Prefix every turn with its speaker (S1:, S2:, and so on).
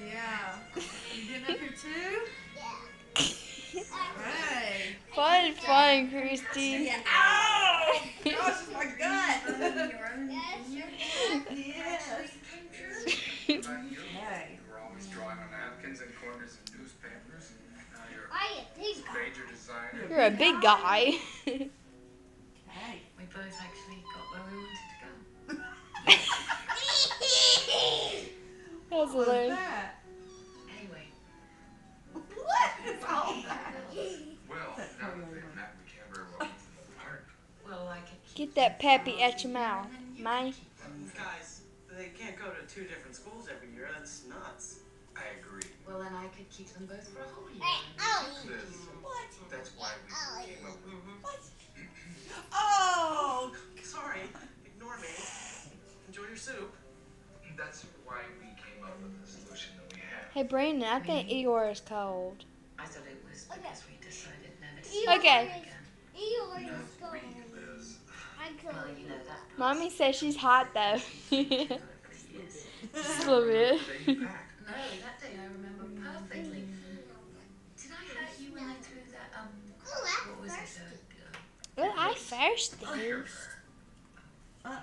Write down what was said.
S1: Yeah. You getting up here too? Hey.
S2: Fun, Christy.
S1: Yeah. Ow! Gosh, it's my gut. Yes. Hey.
S3: You were always drawing on napkins and corners of newspapers, and now you're a major designer.
S2: You're a big guy.
S1: Hey.
S4: We both actually got where we wanted to go.
S2: That was
S1: What was
S2: hilarious.
S1: that?
S4: Anyway,
S1: What is all that?
S3: Well, now that they've met, we can't very well keep them apart.
S4: well, I could
S2: Get that pappy out your mouth, man.
S5: Guys, they can't go to 2 different schools every year. That's nuts.
S3: I agree.
S4: Well, then I could keep them both for a whole year.
S3: Liz, that's why we came up with
S5: Oh, sorry. Ignore me. Enjoy your soup.
S3: That's why we came up with the solution that we have.
S2: Hey, Brandon, I think Igor is cold.
S4: I thought it was because we decided never to
S2: Okay.
S4: again.
S3: Liz.
S4: Well, you know that.
S2: Mommy says she's hot, though.
S4: Yes.
S2: Just a little bit.
S3: The day you packed.
S4: No, that day I remember perfectly. Did I hurt you when I threw that, what was it,
S2: Well, I first
S4: oh,
S2: did.
S1: Uh,